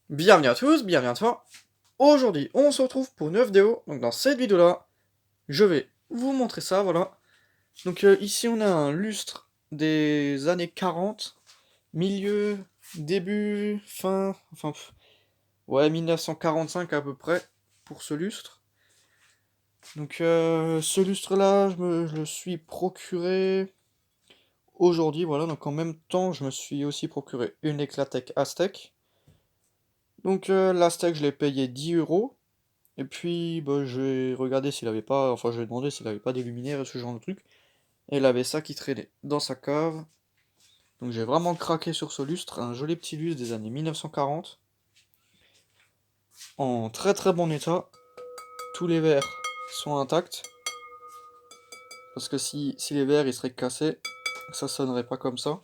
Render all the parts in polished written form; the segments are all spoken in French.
Bienvenue à tous, bienvenue à toi. Aujourd'hui, on se retrouve pour une nouvelle vidéo. Donc dans cette vidéo-là, je vais vous montrer ça, voilà. Donc ici, on a un lustre des années 40, milieu, début, fin, enfin, ouais, 1945 à peu près, pour ce lustre. Donc ce lustre-là, je le suis procuré aujourd'hui, voilà. Donc en même temps, je me suis aussi procuré une Eclatec Aztec. Donc l'Aztec, je l'ai payé 10 €. Et puis, bah, j'ai regardé s'il avait pas, enfin, je lui ai demandé s'il avait pas des luminaires et ce genre de truc. Et il avait ça qui traînait dans sa cave. Donc j'ai vraiment craqué sur ce lustre, un joli petit lustre des années 1940, en très très bon état. Tous les verres sont intacts, parce que si les verres ils seraient cassés, ça sonnerait pas comme ça.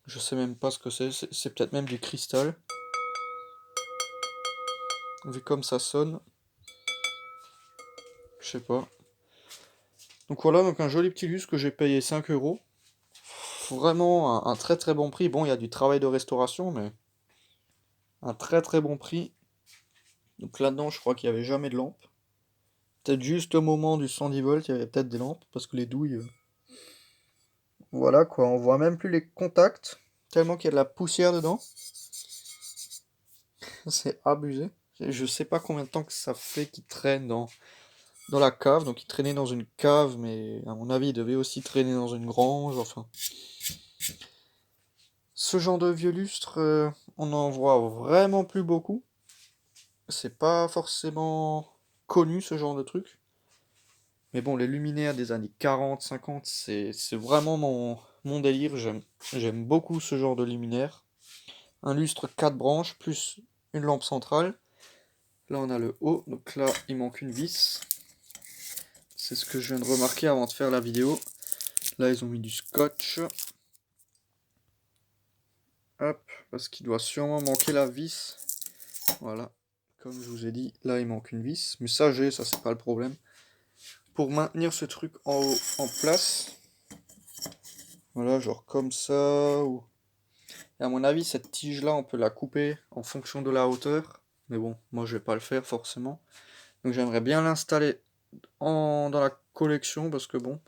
Je sais même pas ce que c'est peut-être même du cristal, vu comme ça sonne, je sais pas. Donc voilà, donc un joli petit lustre que j'ai payé 5 €. Vraiment un très très bon prix. Bon, il y a du travail de restauration, mais un très très bon prix. Donc là-dedans, je crois qu'il n'y avait jamais de lampe. Peut-être juste au moment du 110 volts, il y avait peut-être des lampes, parce que les douilles, voilà quoi, on voit même plus les contacts, tellement qu'il y a de la poussière dedans. C'est abusé. Je sais pas combien de temps que ça fait qu'il traîne dans la cave. Donc il traînait dans une cave, mais à mon avis, il devait aussi traîner dans une grange, enfin. Ce genre de vieux lustre, on en voit vraiment plus beaucoup. C'est pas forcément connu ce genre de truc. Mais bon, les luminaires des années 40, 50, c'est vraiment mon délire. J'aime beaucoup ce genre de luminaire. Un lustre 4 branches plus une lampe centrale. Là, on a le haut. Donc là, il manque une vis. C'est ce que je viens de remarquer avant de faire la vidéo. Là, ils ont mis du scotch. Hop, parce qu'il doit sûrement manquer la vis. Voilà. Comme je vous ai dit, là, il manque une vis. Mais ça, ça, c'est pas le problème. Pour maintenir ce truc en haut en place. Voilà, genre comme ça. Et à mon avis, cette tige-là, on peut la couper en fonction de la hauteur. Mais bon, moi, je vais pas le faire forcément. Donc j'aimerais bien l'installer dans la collection parce que bon,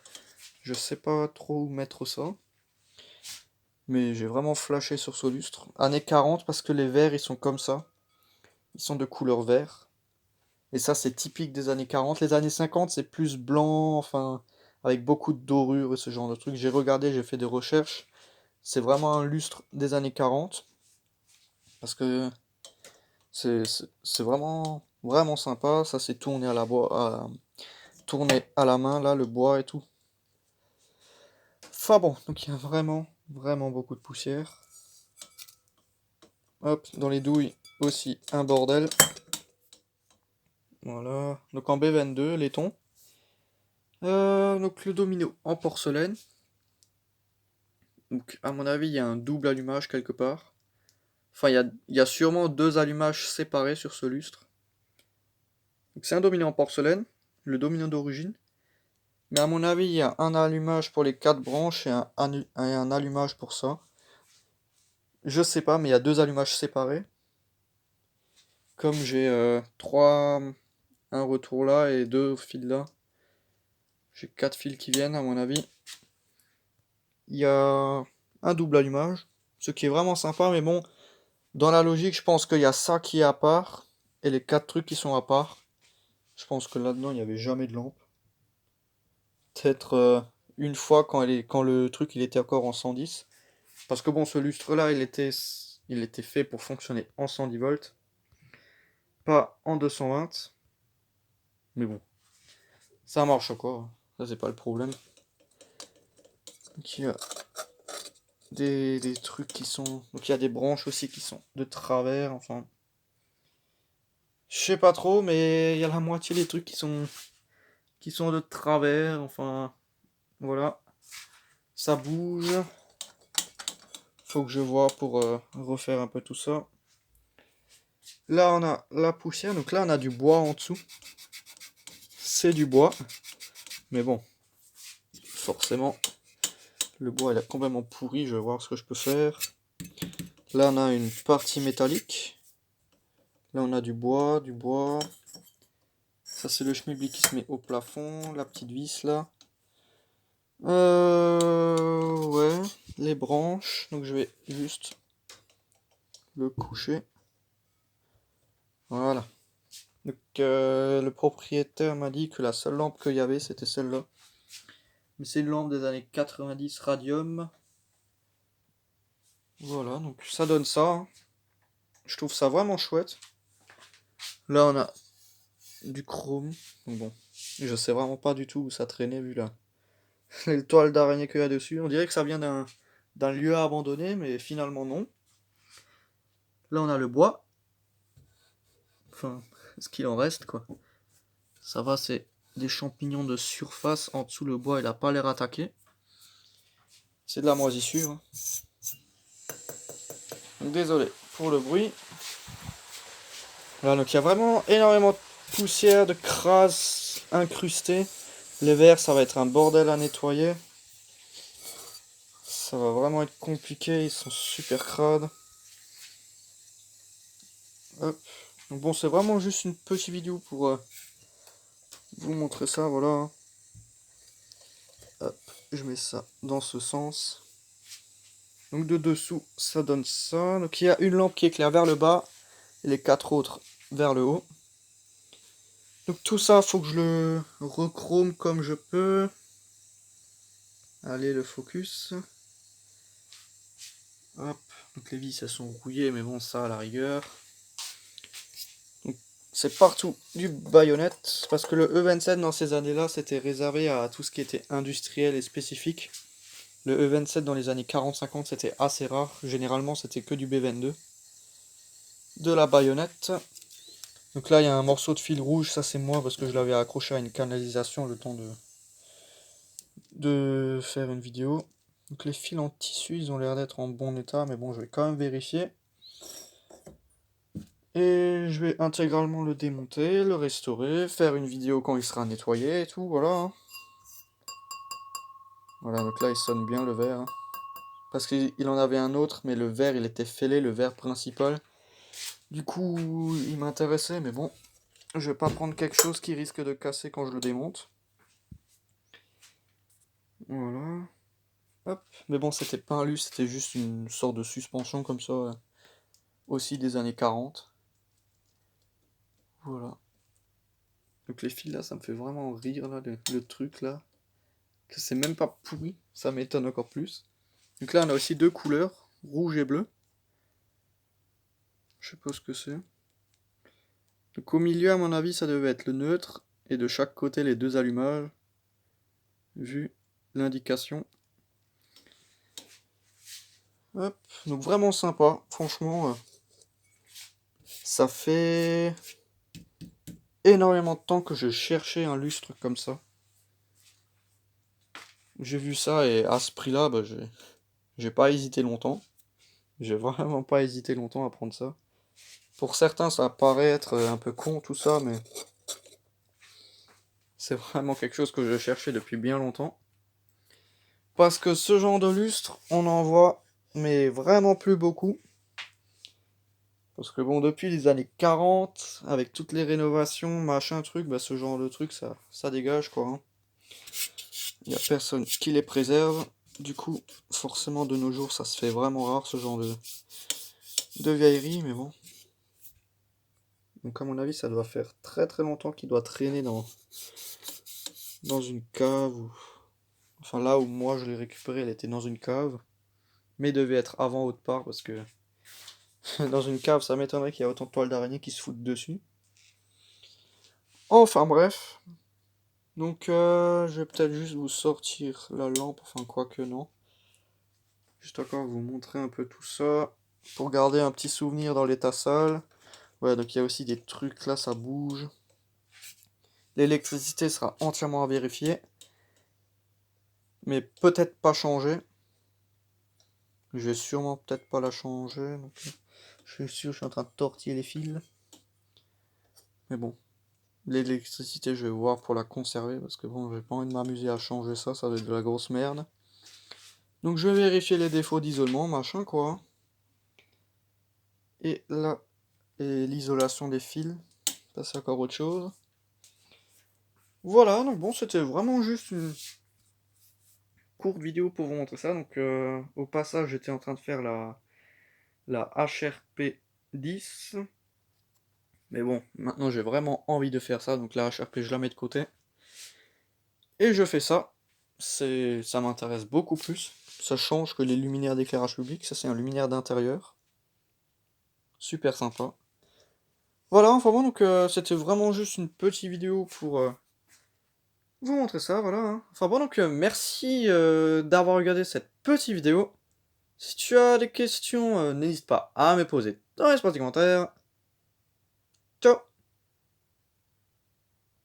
je sais pas trop où mettre ça. Mais j'ai vraiment flashé sur ce lustre. Années 40 parce que les verres, ils sont comme ça. Ils sont de couleur vert. Et ça, c'est typique des années 40. Les années 50, c'est plus blanc, enfin, avec beaucoup de dorures et ce genre de trucs. J'ai regardé, j'ai fait des recherches. C'est vraiment un lustre des années 40. Parce que c'est vraiment, vraiment sympa. Ça, c'est tourné à la tourné à la main, là, le bois et tout. Enfin bon, donc il y a vraiment, vraiment beaucoup de poussière. Hop, dans les douilles aussi, un bordel. Voilà. Donc en B22, laiton. Donc le domino en porcelaine. Donc à mon avis, il y a un double allumage quelque part. Enfin, il y a sûrement deux allumages séparés sur ce lustre. Donc c'est un domino en porcelaine, le domino d'origine. Mais à mon avis, il y a un allumage pour les quatre branches et un allumage pour ça. Je sais pas, mais il y a deux allumages séparés. Comme j'ai un retour là et deux fils là. J'ai quatre fils qui viennent à mon avis. Il y a un double allumage, ce qui est vraiment sympa, mais bon, dans la logique, je pense qu'il y a ça qui est à part et les quatre trucs qui sont à part. Je pense que là-dedans, il n'y avait jamais de lampe. Peut-être une fois quand le truc il était encore en 110. Parce que bon, ce lustre-là, il était fait pour fonctionner en 110 volts, pas en 220. Mais bon, ça marche quoi. Ça, c'est pas le problème. Donc, il y a des trucs qui sont. Donc, il y a des branches aussi qui sont de travers. Enfin, je sais pas trop, mais il y a la moitié des trucs qui sont de travers. Enfin, voilà. Ça bouge. Faut que je vois pour refaire un peu tout ça. Là, on a la poussière. Donc là, on a du bois en dessous. C'est du bois. Mais bon, forcément, le bois il a complètement pourri. Je vais voir ce que je peux faire. Là on a une partie métallique. Là on a du bois, Ça c'est le schmilblick qui se met au plafond, la petite vis là. Ouais, les branches. Donc je vais juste le coucher. Voilà. Donc le propriétaire m'a dit que la seule lampe qu'il y avait c'était celle-là. Mais c'est une lampe des années 90 radium. Voilà, donc ça donne ça, hein. Je trouve ça vraiment chouette. Là on a du chrome. Donc bon, je sais vraiment pas du tout où ça traînait vu là. Les toiles d'araignée qu'il y a dessus. On dirait que ça vient d'un lieu abandonné, mais finalement non. Là on a le bois. Enfin, ce qu'il en reste quoi. Ça va, c'est des champignons de surface. En dessous le bois il a pas l'air attaqué. C'est de la moisissure, hein. Donc désolé pour le bruit. Là donc il y a vraiment énormément de poussière, de crasse incrustée. Les verres ça va être un bordel à nettoyer. Ça va vraiment être compliqué, ils sont super crades. Hop. Donc bon, c'est vraiment juste une petite vidéo pour vous montrer ça, voilà. Hop, je mets ça dans ce sens. Donc de dessous, ça donne ça. Donc il y a une lampe qui éclaire vers le bas et les 4 autres vers le haut. Donc tout ça, faut que je le rechrome comme je peux. Allez, le focus. Hop, donc les vis elles sont rouillées, mais bon, ça à la rigueur. Donc c'est partout du baïonnette, parce que le E27 dans ces années-là, c'était réservé à tout ce qui était industriel et spécifique. Le E27 dans les années 40-50, c'était assez rare. Généralement, c'était que du B22. De la baïonnette. Donc là, il y a un morceau de fil rouge. Ça, c'est moi parce que je l'avais accroché à une canalisation le temps de faire une vidéo. Donc les fils en tissu, ils ont l'air d'être en bon état. Mais bon, je vais quand même vérifier. Et je vais intégralement le démonter, le restaurer, faire une vidéo quand il sera nettoyé et tout. Voilà, hein. Voilà, donc là, il sonne bien le verre, hein. Parce qu'il en avait un autre, mais le verre, il était fêlé, le verre principal. Du coup, il m'intéressait, mais bon, je vais pas prendre quelque chose qui risque de casser quand je le démonte. Voilà. Hop. Mais bon, c'était pas un lustre, c'était juste une sorte de suspension comme ça, aussi des années 40. Voilà. Donc les fils là, ça me fait vraiment rire, là, le truc là. Que c'est même pas pourri, ça m'étonne encore plus. Donc là, on a aussi deux couleurs, rouge et bleu. Je sais pas ce que c'est. Donc au milieu, à mon avis, ça devait être le neutre, et de chaque côté, les deux allumages, vu l'indication. Hop, donc vraiment sympa, franchement, ça fait énormément de temps que je cherchais un lustre comme ça. J'ai vu ça et à ce prix-là, bah, j'ai pas hésité longtemps. J'ai vraiment pas hésité longtemps à prendre ça. Pour certains, ça paraît être un peu con tout ça, mais c'est vraiment quelque chose que je cherchais depuis bien longtemps. Parce que ce genre de lustre, on en voit, mais vraiment plus beaucoup. Parce que bon, depuis les années 40, avec toutes les rénovations, machin truc, bah ce genre de truc, ça dégage quoi, hein. Il n'y a personne qui les préserve. Du coup, forcément de nos jours, ça se fait vraiment rare ce genre de vieillerie, mais bon. Donc à mon avis, ça doit faire très très longtemps qu'il doit traîner dans une cave. Enfin là où moi je l'ai récupéré, elle était dans une cave. Mais devait être avant autre part, parce que dans une cave, ça m'étonnerait qu'il y ait autant de toiles d'araignée qui se foutent dessus. Enfin bref. Donc je vais peut-être juste vous sortir la lampe, enfin quoique non. Juste encore vous montrer un peu tout ça, pour garder un petit souvenir dans l'état sale. Ouais, donc il y a aussi des trucs là, ça bouge. L'électricité sera entièrement à vérifier. Mais peut-être pas changer. Je vais sûrement peut-être pas la changer. Donc, je suis sûr, je suis en train de tortiller les fils. Mais bon. L'électricité, je vais voir pour la conserver. Parce que bon, j'ai pas envie de m'amuser à changer ça. Ça va être de la grosse merde. Donc je vais vérifier les défauts d'isolement, machin quoi. Et là, et l'isolation des fils. Ça, c'est encore autre chose. Voilà, donc bon, c'était vraiment juste une courte vidéo pour vous montrer ça. Donc, au passage, j'étais en train de faire la HRP 10. Mais bon, maintenant j'ai vraiment envie de faire ça. Donc, la HRP, je la mets de côté. Et je fais ça. Ça m'intéresse beaucoup plus. Ça change que les luminaires d'éclairage public. Ça, c'est un luminaire d'intérieur. Super sympa. Voilà, enfin bon, donc c'était vraiment juste une petite vidéo pour vous montrer ça, voilà, hein. Enfin bon, donc merci d'avoir regardé cette petite vidéo. Si tu as des questions, n'hésite pas à me poser dans l'espace des commentaires.